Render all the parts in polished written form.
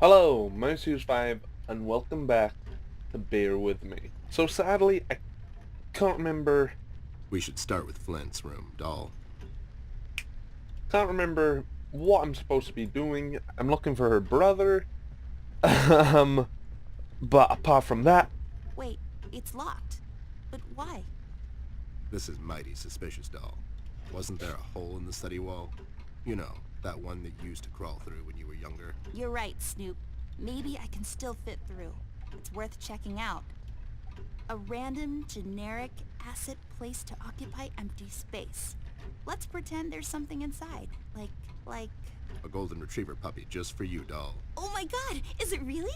Hello, my Hughes 5, and welcome back to Bear With Me. So sadly, I can't remember, We should start with Flint's room, doll. can't remember what I'm supposed to be doing. I'm looking for her brother, um, but apart from that, Wait, it's locked. But why? This is mighty suspicious, doll. Wasn't there a hole in the study wall? You know, that one that you used to crawl through when you were younger. You're right, Snoop. Maybe I can still fit through. It's worth checking out. A random, generic, asset placed to occupy empty space. Let's pretend there's something inside. Like... A golden retriever puppy just for you, doll. Oh my god! Is it really?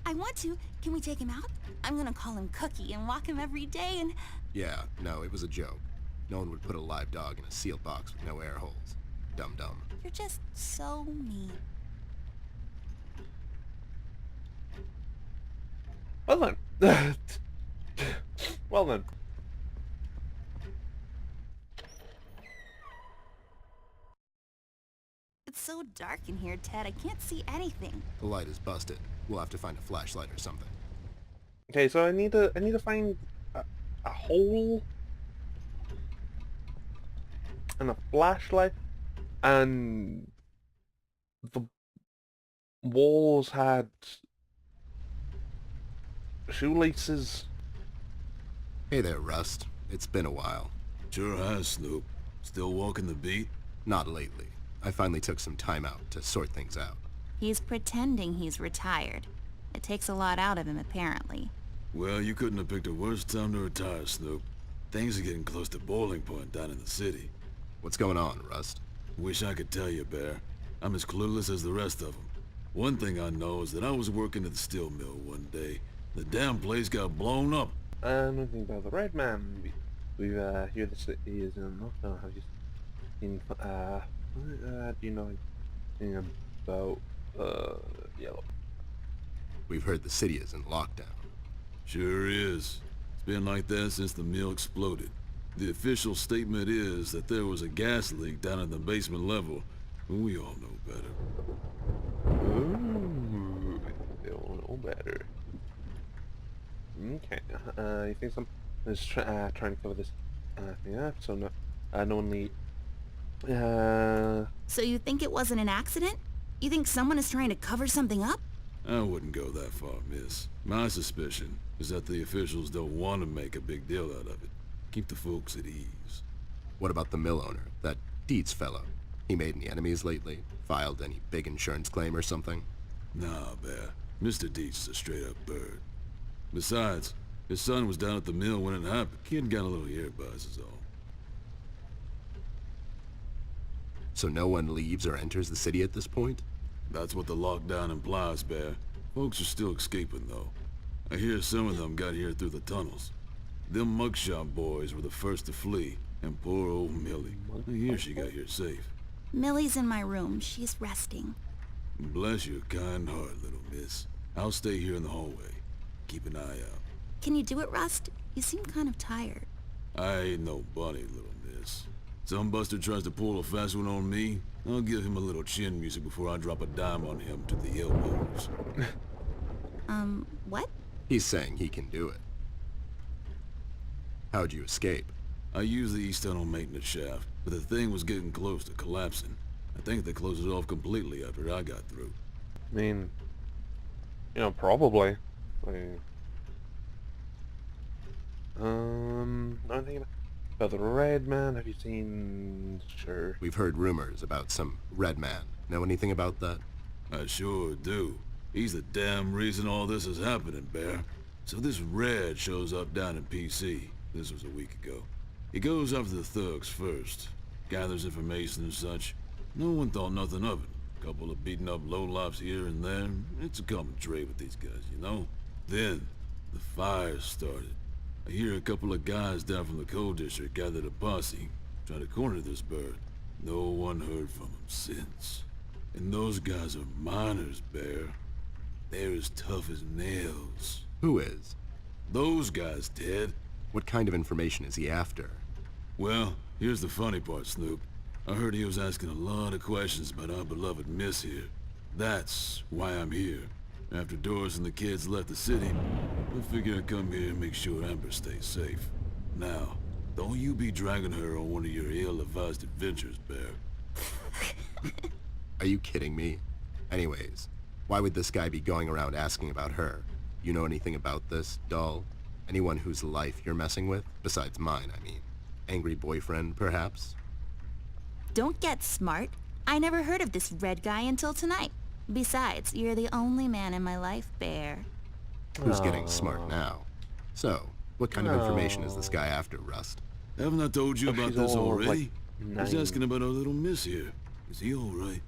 I want to. Can we take him out? I'm gonna call him Cookie and walk him every day and... Yeah, no, it was a joke. No one would put a live dog in a sealed box with no air holes. Dum-dum. You're just so mean. well then. Well then. It's so dark in here, Ted. I can't see anything. The light is busted. We'll have to find a flashlight or something. Okay, so I need to find a hole and a flashlight, and the walls had shoelaces. Hey there, Rust. It's been a while. Sure has, Snoop. Still walking the beat? Not lately. I finally took some time out to sort things out. He's pretending he's retired. It takes a lot out of him, apparently. Well, you couldn't have picked a worse time to retire, Snoop. Things are getting close to boiling point down in the city. What's going on, Rust? Wish I could tell you, Bear. I'm as clueless as the rest of them. One thing I know is that I was working at the steel mill one day. The damn place got blown up. Nothing about the red man. We've heard this he is in lockdown. Have you seen? Do you know anything about yellow? We've heard the city is in lockdown. Sure is. It's been like that since the mill exploded. The official statement is that there was a gas leak down at the basement level, but we all know better. Ooh, they all know better. Okay. You think some is trying to cover this thing up? So no, no one leave. So you think it wasn't an accident? You think someone is trying to cover something up? I wouldn't go that far, miss. My suspicion is that the officials don't want to make a big deal out of it. Keep the folks at ease. What about the mill owner, that Dietz fellow? He made any enemies lately? Filed any big insurance claim or something? Nah, Bear. Mr. Dietz is a straight-up bird. Besides, his son was down at the mill when it happened. Kid got a little ear buzz is all. So no one leaves or enters the city at this point? That's what the lockdown implies, Bear. Folks are still escaping, though. I hear some of them got here through the tunnels. Them mugshot boys were the first to flee, and poor old Millie. I hear she got here safe. Millie's in my room. She's resting. Bless your kind heart, little miss. I'll stay here in the hallway. Keep an eye out. Can you do it, Rust? You seem kind of tired. I ain't no bunny, little miss. Some buster tries to pull a fast one on me, I'll give him a little chin music before I drop a dime on him to the elbows. What? He's saying he can do it. How'd you escape? I used the east tunnel maintenance shaft, but the thing was getting close to collapsing. I think they closed it off completely after I got through. I mean, probably. Like, I'm thinking about the red man. Have you seen? Sure. We've heard rumors about some red man. Know anything about that? I sure do. He's the damn reason all this is happening, Bear. So this Red shows up down in PC. This was a week ago. He goes after the thugs first. Gathers information and such. No one thought nothing of it. Couple of beaten up lowlifes here and there. It's a common trait with these guys, you know? Then, the fire started. I hear a couple of guys down from the coal district gathered a posse. Try to corner this bird. No one heard from him since. And those guys are miners, Bear. They're as tough as nails. Who is? Those guys, Ted. What kind of information is he after? Well, here's the funny part, Snoop. I heard he was asking a lot of questions about our beloved Miss here. That's why I'm here. After Doris and the kids left the city, I figured I'd come here and make sure Amber stays safe. Now, don't you be dragging her on one of your ill-advised adventures, Bear. Are you kidding me? Anyways, why would this guy be going around asking about her? You know anything about this, doll? Anyone whose life you're messing with? Besides mine, I mean. Angry boyfriend, perhaps? Don't get smart. I never heard of this red guy until tonight. Besides, you're the only man in my life, Bear. Who's getting smart now? So, what kind of information is this guy after, Rust? Haven't I told you Oh, about she's this all, already? like, He's 9. asking about our little miss here. Is he alright?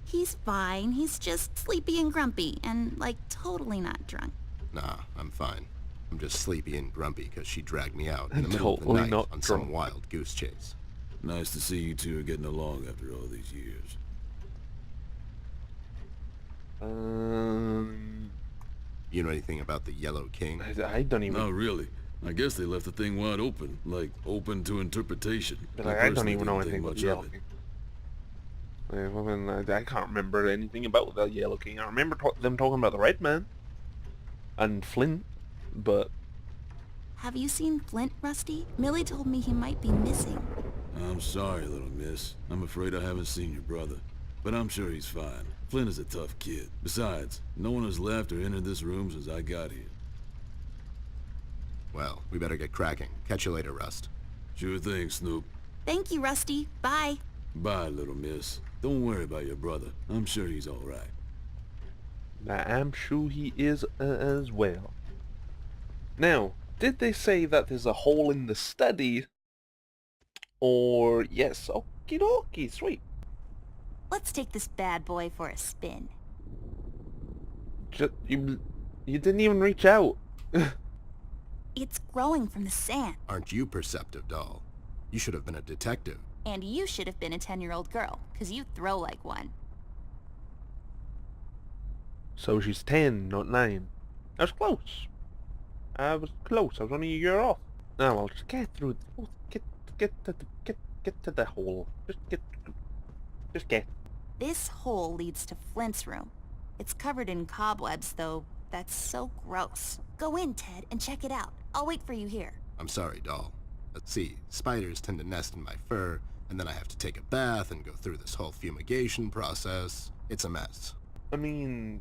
He's fine. He's just sleepy and grumpy and, like, totally not drunk. Nah, I'm fine. I'm just sleepy and grumpy because she dragged me out in the middle of the Totally night not on drunk. some wild goose chase. Nice to see you two are getting along after all these years. You know anything about the Yellow King? I don't even. Not really. I guess they left the thing wide open, like open to interpretation. But like, I don't personally even know didn't anything think about much the of Yellow it. King. I can't remember anything about the Yellow King. I remember them talking about the Red Man and Flint, but Have you seen Flint, Rusty? Millie told me he might be missing. I'm sorry, little miss. I'm afraid I haven't seen your brother. But I'm sure he's fine. Flint is a tough kid. Besides, no one has left or entered this room since I got here. Well, we better get cracking. Catch you later, Rust. Sure thing, Snoop. Thank you, Rusty. Bye. Bye, little miss. Don't worry about your brother. I'm sure he's alright. I'm sure he is as well. Now, did they say that there's a hole in the study? Or yes, okie dokie, sweet. Let's take this bad boy for a spin. You didn't even reach out. It's growing from the sand. Aren't you perceptive, doll? You should have been a detective. And you should have been a 10-year-old girl, 'cause you throw like one. So she's 10, not 9. I was close. I was only a year off. Now I'll just get through. Get to the hole. Just get. This hole leads to Flint's room. It's covered in cobwebs, though. That's so gross. Go in, Ted, and check it out. I'll wait for you here. I'm sorry, doll. Let's see, spiders tend to nest in my fur, and then I have to take a bath and go through this whole fumigation process. It's a mess. I mean,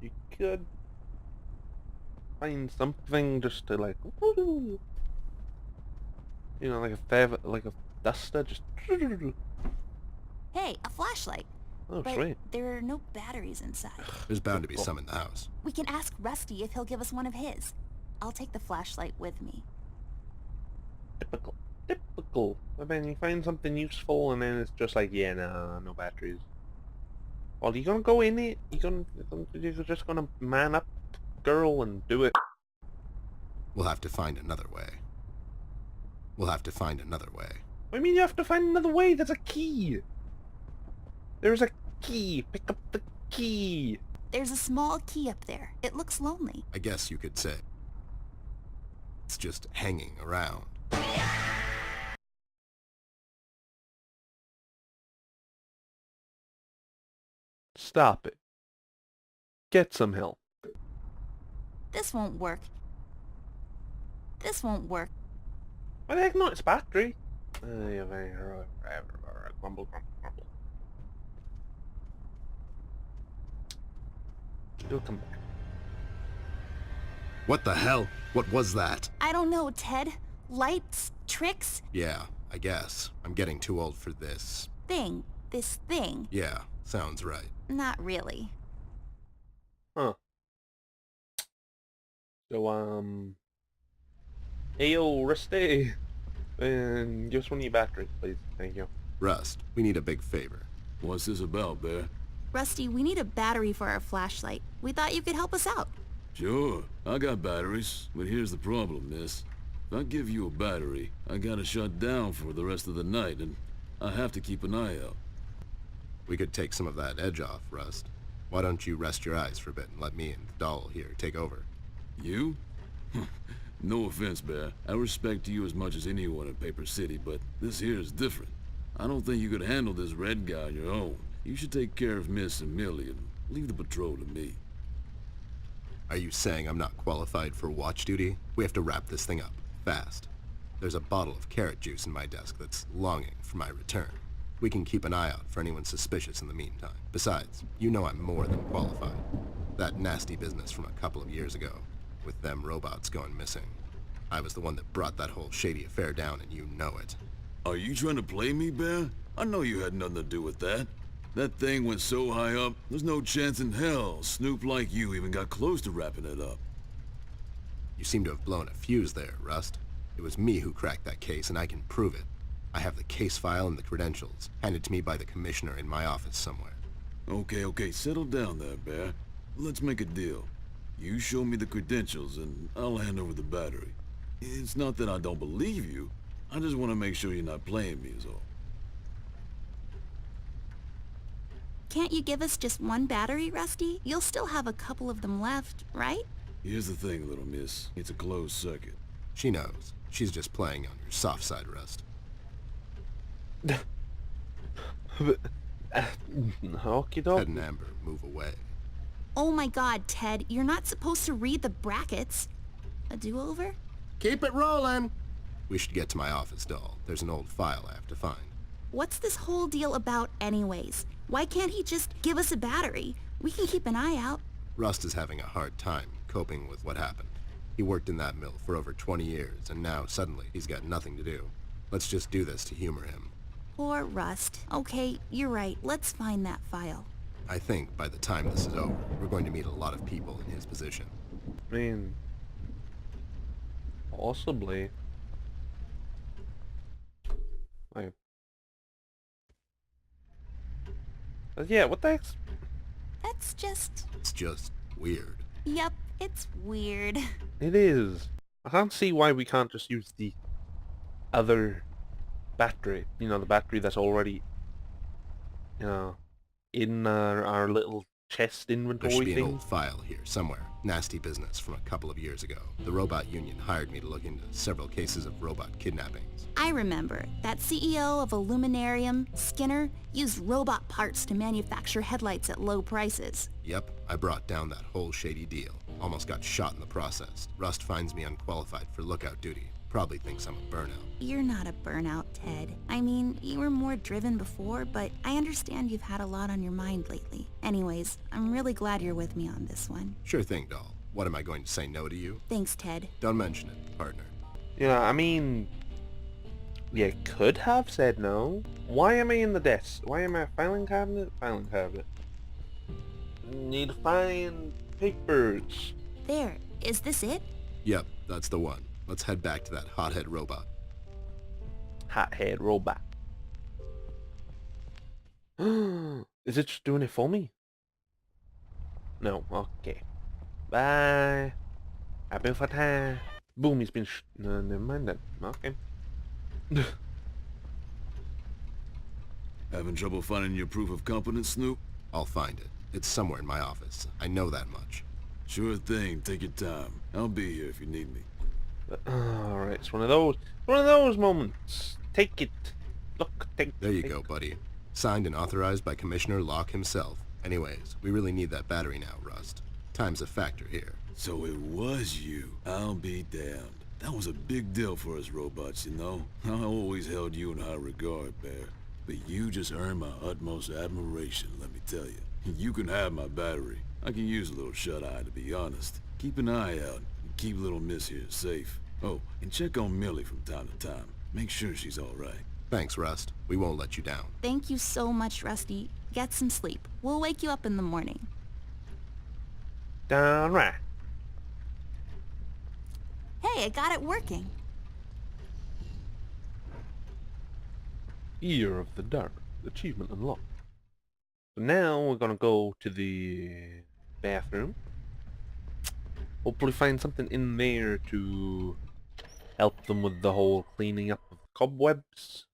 you could find something just to like, you know, like a duster, just. Hey, a flashlight. Oh, But sweet. there are no batteries inside. There's bound to be some in the house. We can ask Rusty if he'll give us one of his. I'll take the flashlight with me. Typical. I mean, you find something useful and then it's just like, yeah, no batteries. Well, you gonna go in it? You're just gonna man up, girl, and do it. We'll have to find another way. I mean, you have to find another way. There's a key. There's a key. Pick up the key. There's a small key up there. It looks lonely. I guess you could say. It's just hanging around. Stop it. Get some help. This won't work. This won't work. Why the heck not? It's battery. Grumble. You'll come back. What the hell? What was that? I don't know, Ted. Lights? Tricks? Yeah, I guess. I'm getting too old for this. Thing. This thing. Yeah, sounds right. Not really. Huh. So, Ayo, Rusty. And give us one of your batteries, please. Thank you. Rust, we need a big favor. What's this about, Bear? Rusty, we need a battery for our flashlight. We thought you could help us out. Sure, I got batteries, but here's the problem, miss. If I give you a battery, I gotta shut down for the rest of the night, and I have to keep an eye out. We could take some of that edge off, Rust. Why don't you rest your eyes for a bit and let me and the doll here take over? You? No offense, Bear. I respect you as much as anyone in Paper City, but this here is different. I don't think you could handle this red guy on your own. You should take care of Miss and Millie and leave the patrol to me. Are you saying I'm not qualified for watch duty? We have to wrap this thing up, fast. There's a bottle of carrot juice in my desk that's longing for my return. We can keep an eye out for anyone suspicious in the meantime. Besides, you know I'm more than qualified. That nasty business from a couple of years ago, with them robots going missing. I was the one that brought that whole shady affair down, and you know it. Are you trying to play me, Bear? I know you had nothing to do with that. That thing went so high up, there's no chance in hell Snoop like you even got close to wrapping it up. You seem to have blown a fuse there, Rust. It was me who cracked that case, and I can prove it. I have the case file and the credentials, handed to me by the commissioner in my office somewhere. Okay, settle down there, Bear. Let's make a deal. You show me the credentials, and I'll hand over the battery. It's not that I don't believe you. I just want to make sure you're not playing me is all. Can't you give us just one battery, Rusty? You'll still have a couple of them left, right? Here's the thing, little miss. It's a closed circuit. She knows. She's just playing on your soft side, Rust. Okie dokie. Ted and Amber, move away. Oh my god, Ted, you're not supposed to read the brackets. A do-over? Keep it rolling! We should get to my office, doll. There's an old file I have to find. What's this whole deal about anyways? Why can't he just give us a battery? We can keep an eye out. Rust is having a hard time coping with what happened. He worked in that mill for over 20 years, and now suddenly he's got nothing to do. Let's just do this to humor him. Poor Rust. Okay, you're right. Let's find that file. I think by the time this is over, we're going to meet a lot of people in his position. I mean, possibly. Like, but yeah, what the heck's... That's just... It's just weird. Yep, it's weird. It is. I can't see why we can't just use the other battery. You know, the battery that's already, you know, in our little chest There inventory should be an thing. old file here somewhere. Nasty business from a couple of years ago. The robot union hired me to look into several cases of robot kidnappings. I remember. That CEO of Illuminarium, Skinner, used robot parts to manufacture headlights at low prices. Yep, I brought down that whole shady deal. Almost got shot in the process. Rust finds me unqualified for lookout duty. Probably thinks I'm a burnout. You're not a burnout, Ted. I mean, you were more driven before, but I understand you've had a lot on your mind lately. Anyways, I'm really glad you're with me on this one. Sure thing, doll. What am I going to say no to you? Thanks, Ted. Don't mention it, partner. Yeah, I mean, you could have said no. Why am I in the desk? Why am I filing cabinet? Filing cabinet. Need to find papers. There. Is this it? Yep, that's the one. Let's head back to that hothead robot. Hothead robot. Is it just doing it for me? No, okay. Bye. Happy for time. Boom, he's been no, never mind then. Okay. Having trouble finding your proof of competence, Snoop? I'll find it. It's somewhere in my office. I know that much. Sure thing, take your time. I'll be here if you need me. Alright, it's one of those moments. Take it. Look, take There you take. go, buddy. Signed and authorized by Commissioner Locke himself. Anyways, we really need that battery now, Rust. Time's a factor here. So it was you. I'll be damned. That was a big deal for us robots, you know? I always held you in high regard, Bear. But you just earned my utmost admiration, let me tell you. You can have my battery. I can use a little shut-eye, to be honest. Keep an eye out, and keep little miss here safe. Oh, and check on Millie from time to time. Make sure she's all right. Thanks, Rust. We won't let you down. Thank you so much, Rusty. Get some sleep. We'll wake you up in the morning. Down right. Hey, I got it working. Year of the Dark. Achievement unlocked. So now we're gonna go to the bathroom. Hopefully find something in there to help them with the whole cleaning up of cobwebs.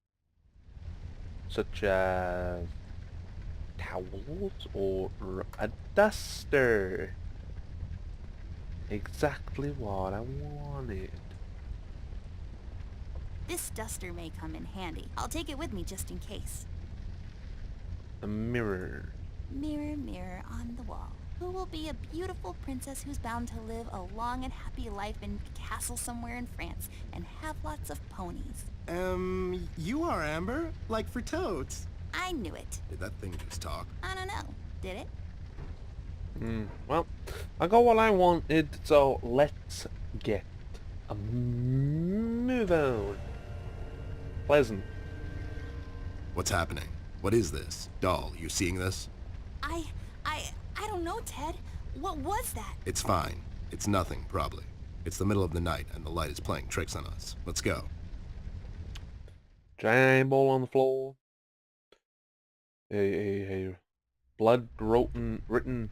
Such as towels or a duster. Exactly what I wanted. This duster may come in handy. I'll take it with me just in case. A mirror. Mirror, mirror on the wall. Who will be a beautiful princess who's bound to live a long and happy life in a castle somewhere in France and have lots of ponies? You are, Amber. Like for totes. I knew it. Did that thing just talk? I don't know. Did it? Well, I got what I wanted, so let's get a move on. Pleasant. What's happening? What is this? Doll, you seeing this? I don't know, Ted. What was that? It's fine. It's nothing, probably. It's the middle of the night, and the light is playing tricks on us. Let's go. Giant bowl on the floor. A written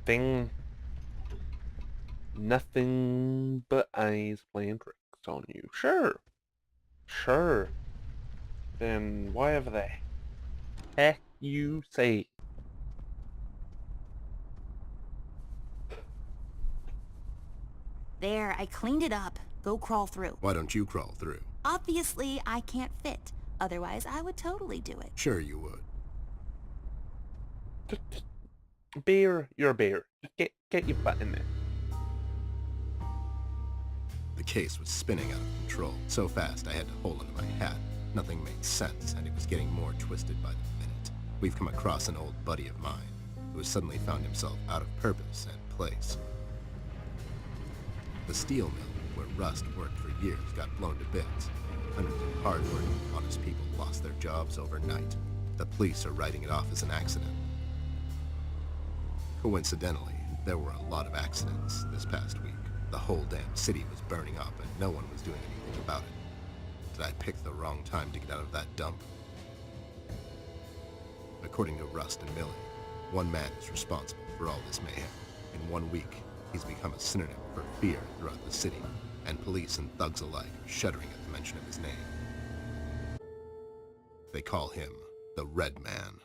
thing. Nothing but eyes playing tricks on you. Sure. Sure. Then whatever the heck you say. There, I cleaned it up. Go crawl through. Why don't you crawl through? Obviously, I can't fit. Otherwise, I would totally do it. Sure you would. Just bear, you're a bear. Just get your butt in there. The case was spinning out of control, so fast I had to hold onto my hat. Nothing made sense, and it was getting more twisted by the minute. We've come across an old buddy of mine, who has suddenly found himself out of purpose and place. The steel mill, where Rust worked for years, got blown to bits. Hundreds of hard-working, honest people lost their jobs overnight. The police are writing it off as an accident. Coincidentally, there were a lot of accidents this past week. The whole damn city was burning up and no one was doing anything about it. Did I pick the wrong time to get out of that dump? According to Rust and Millie, one man is responsible for all this mayhem. In 1 week, he's become a synonym for fear throughout the city, and police and thugs alike are shuddering at the mention of his name. They call him the Red Man.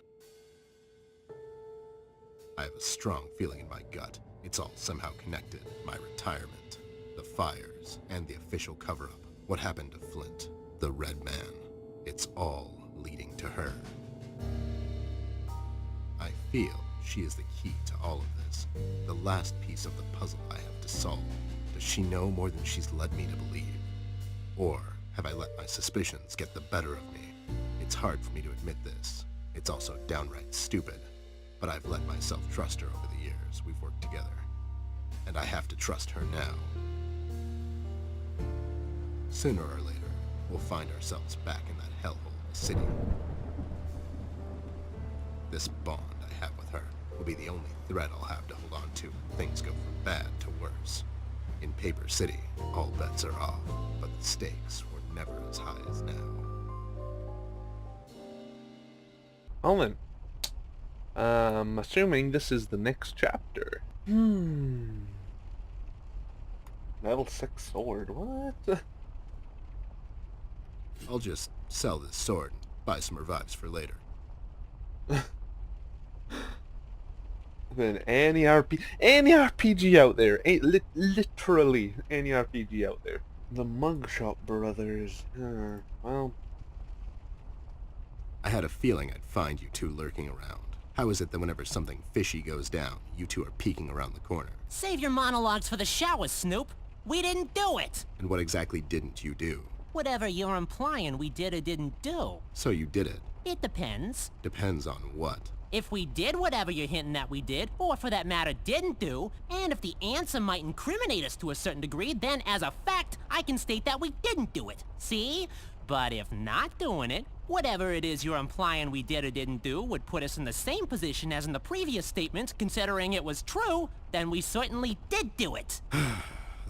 I have a strong feeling in my gut. It's all somehow connected. My retirement, the fires, and the official cover-up. What happened to Flint, the Red Man. It's all leading to her. I feel she is the key to all of this. The last piece of the puzzle I have to solve. Does she know more than she's led me to believe? Or have I let my suspicions get the better of me? It's hard for me to admit this. It's also downright stupid. But I've let myself trust her over the years we've worked together. And I have to trust her now. Sooner or later, we'll find ourselves back in that hellhole of a city. This bond I have with her will be the only thread I'll have to hold on to when things go from bad to worse. In Paper City, all bets are off, but the stakes were never as high as now. Well then, I'm assuming this is the next chapter. Level 6 sword, what? I'll just sell this sword and buy some revives for later. Then any RPG out there, literally any RPG out there. The Mugshot Brothers. Well, I had a feeling I'd find you two lurking around. How is it that whenever something fishy goes down, you two are peeking around the corner? Save your monologues for the shower, Snoop. We didn't do it. And what exactly didn't you do? Whatever you're implying we did or didn't do. So you did it. It depends. Depends on what? If we did whatever you're hinting that we did, or for that matter didn't do, and if the answer might incriminate us to a certain degree, then as a fact, I can state that we didn't do it. See? But if not doing it, whatever it is you're implying we did or didn't do would put us in the same position as in the previous statement, considering it was true, then we certainly did do it.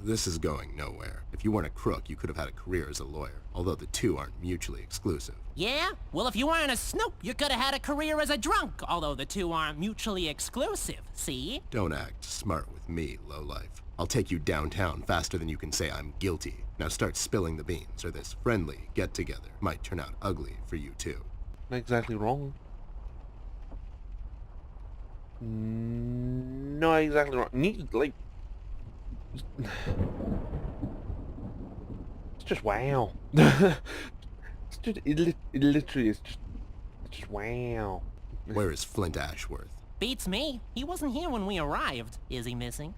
This is going nowhere. If you weren't a crook, you could have had a career as a lawyer, although the two aren't mutually exclusive. Yeah? Well, if you weren't a Snoop, you could have had a career as a drunk, although the two aren't mutually exclusive, see? Don't act smart with me, lowlife. I'll take you downtown faster than you can say I'm guilty. Now start spilling the beans, or this friendly get-together might turn out ugly for you too. not exactly wrong. Not exactly wrong. Need, like... just wow. It's just, it literally is just wow. Where is Flint Ashworth? Beats me. He wasn't here when we arrived. Is he missing?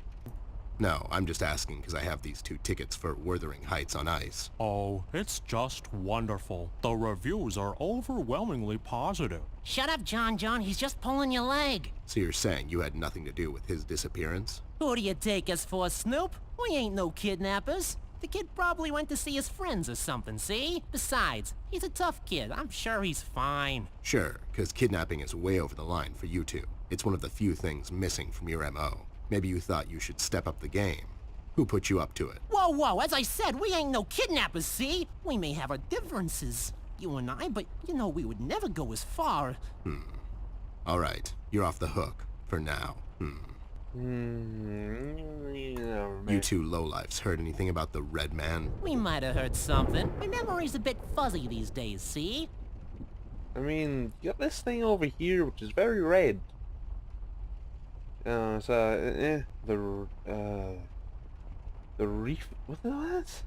No, I'm just asking because I have these 2 tickets for Wuthering Heights on ice. Oh, it's just wonderful. The reviews are overwhelmingly positive. Shut up, John. He's just pulling your leg. So you're saying you had nothing to do with his disappearance? Who do you take us for, Snoop? We ain't no kidnappers. The kid probably went to see his friends or something, see? Besides, he's a tough kid. I'm sure he's fine. Sure, because kidnapping is way over the line for you 2. It's one of the few things missing from your MO. Maybe you thought you should step up the game. Who put you up to it? Whoa, as I said, we ain't no kidnappers, see? We may have our differences, you and I, but you know we would never go as far. All right, you're off the hook. For now. You 2 lowlifes heard anything about the Red Man? We might have heard something. My memory's a bit fuzzy these days, see? I mean, you got this thing over here which is very red. The reef. What the what?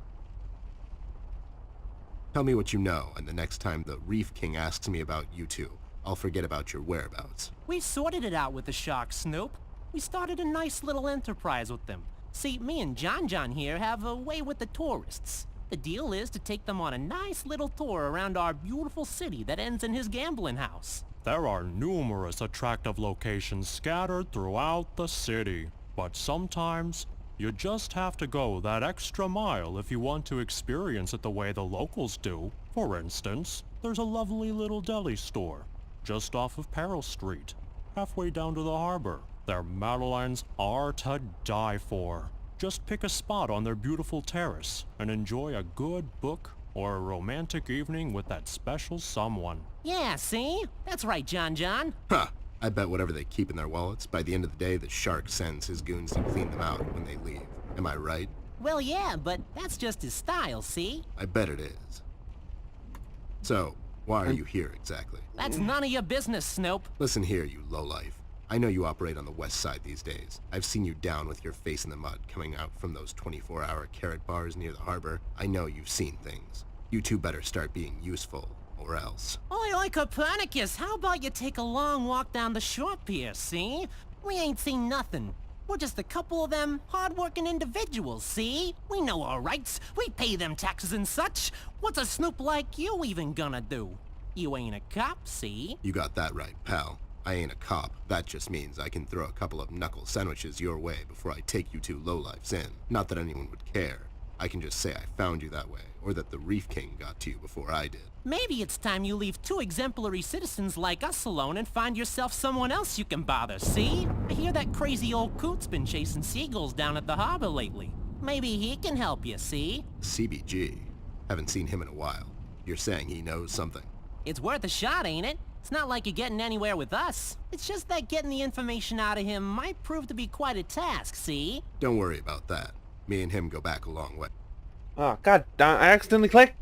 Tell me what you know, and the next time the Reef King asks me about you 2, I'll forget about your whereabouts. We sorted it out with the shark, Snoop. We started a nice little enterprise with them. See, me and John here have a way with the tourists. The deal is to take them on a nice little tour around our beautiful city that ends in his gambling house. There are numerous attractive locations scattered throughout the city, but sometimes you just have to go that extra mile if you want to experience it the way the locals do. For instance, there's a lovely little deli store just off of Peril Street, halfway down to the harbor. Their madeleines are to die for. Just pick a spot on their beautiful terrace and enjoy a good book or a romantic evening with that special someone. Yeah, see? That's right, John. Huh. I bet whatever they keep in their wallets, by the end of the day, the shark sends his goons to clean them out when they leave. Am I right? Well, yeah, but that's just his style, see? I bet it is. So, why are you here exactly? That's none of your business, Snoop. Listen here, you lowlife. I know you operate on the west side these days. I've seen you down with your face in the mud coming out from those 24-hour carrot bars near the harbor. I know you've seen things. You 2 better start being useful, or else. Oi, Copernicus, how about you take a long walk down the shore pier, see? We ain't seen nothing. We're just a couple of them hard-working individuals, see? We know our rights. We pay them taxes and such. What's a snoop like you even gonna do? You ain't a cop, see? You got that right, pal. I ain't a cop. That just means I can throw a couple of knuckle sandwiches your way before I take you 2 lowlifes in. Not that anyone would care. I can just say I found you that way, or that the Reef King got to you before I did. Maybe it's time you leave 2 exemplary citizens like us alone and find yourself someone else you can bother, see? I hear that crazy old coot's been chasing seagulls down at the harbor lately. Maybe he can help you, see? CBG. Haven't seen him in a while. You're saying he knows something? It's worth a shot, ain't it? It's not like you're getting anywhere with us. It's just that getting the information out of him might prove to be quite a task, see? Don't worry about that. Me and him go back a long way. Oh, god damn, I accidentally clicked.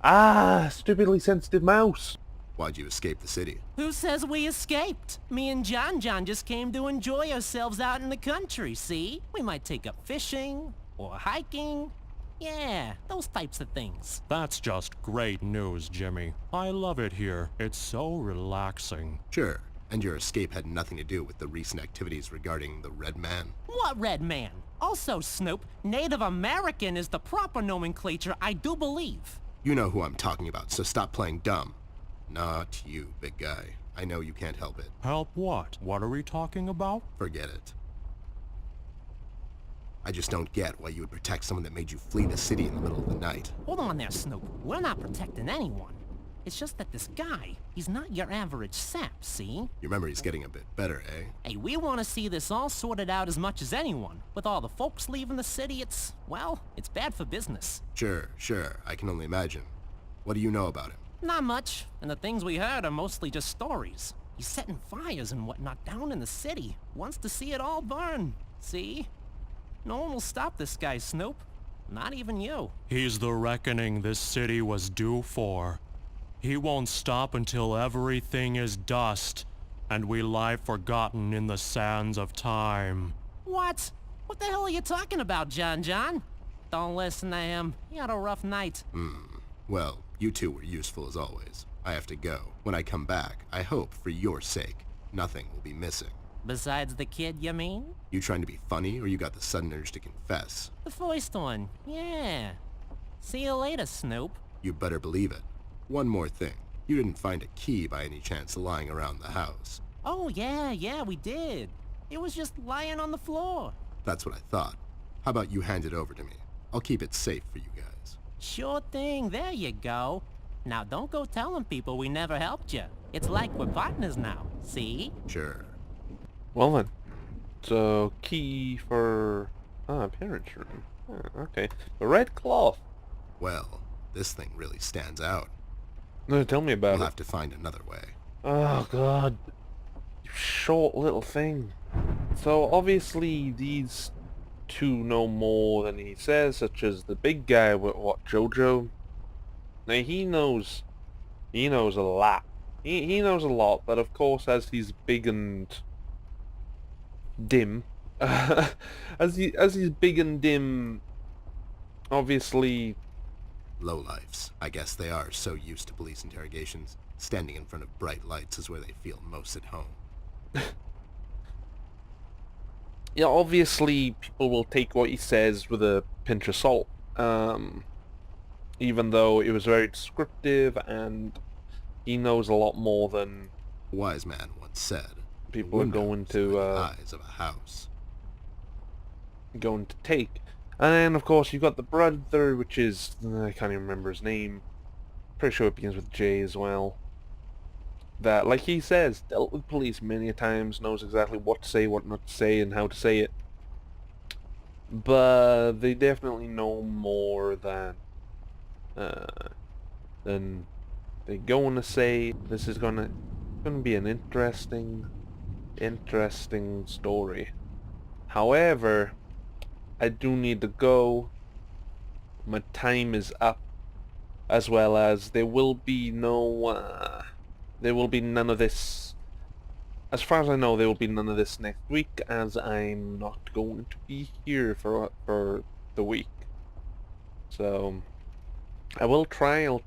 Ah, stupidly sensitive mouse. Why'd you escape the city? Who says we escaped? Me and John just came to enjoy ourselves out in the country, see? We might take up fishing, or hiking. Yeah, those types of things. That's just great news, Jimmy. I love it here. It's so relaxing. Sure. And your escape had nothing to do with the recent activities regarding the Red Man? What Red Man? Also, Snoop, Native American is the proper nomenclature, I do believe. You know who I'm talking about, so stop playing dumb. Not you, big guy. I know you can't help it. Help what? What are we talking about? Forget it. I just don't get why you would protect someone that made you flee the city in the middle of the night. Hold on there, Snoop. We're not protecting anyone. It's just that this guy, he's not your average sap, see? Your memory's getting a bit better, eh? Hey, we want to see this all sorted out as much as anyone. With all the folks leaving the city, it's bad for business. Sure. I can only imagine. What do you know about him? Not much, and the things we heard are mostly just stories. He's setting fires and whatnot down in the city. Wants to see it all burn, see? No one will stop this guy, Snoop. Not even you. He's the reckoning this city was due for. He won't stop until everything is dust, and we lie forgotten in the sands of time. What? What the hell are you talking about, John? don't listen to him. He had a rough night. Well, you two were useful as always. I have to go. When I come back, I hope, for your sake, nothing will be missing. Besides the kid, you mean? You trying to be funny, or you got the sudden urge to confess? The first one, yeah. See you later, Snoop. You better believe it. One more thing. You didn't find a key by any chance lying around the house. Oh, yeah, we did. It was just lying on the floor. That's what I thought. How about you hand it over to me? I'll keep it safe for you guys. Sure thing, there you go. Now don't go telling people we never helped you. It's like we're partners now, see? Sure. Well then. So, key for... parents' room. Okay. The red cloth. Well, this thing really stands out. No, tell me about We'll it. have to find another way. Oh god. You short little thing. So obviously these two know more than he says, such as the big guy with Jojo. Now he knows a lot. He knows a lot, but of course as he's big and dim, as he's big and dim, obviously. Lowlifes. I guess they are so used to police interrogations. Standing in front of bright lights is where they feel most at home. Yeah, obviously people will take what he says with a pinch of salt. Even though it was very descriptive and he knows a lot more than A wise man once said, people are going to eyes of a house. take. And then of course you've got the brother, which is, I can't even remember his name. Pretty sure it begins with J as well. That, like he says, dealt with police many a times, knows exactly what to say, what not to say, and how to say it. But they definitely know more than they're going to say. This is gonna be an interesting story. However, I do need to go. My time is up, as well as there will be none of this. As far as I know, there will be none of this next week, as I'm not going to be here for the week. So I'll try and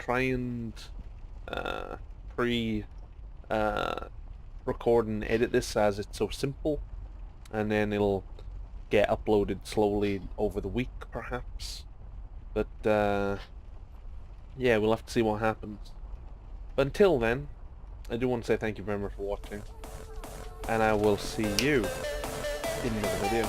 record and edit this, as it's so simple, and then it'll get uploaded slowly over the week perhaps. But yeah, we'll have to see what happens. But until then, I do want to say thank you very much for watching, and I will see you in another video.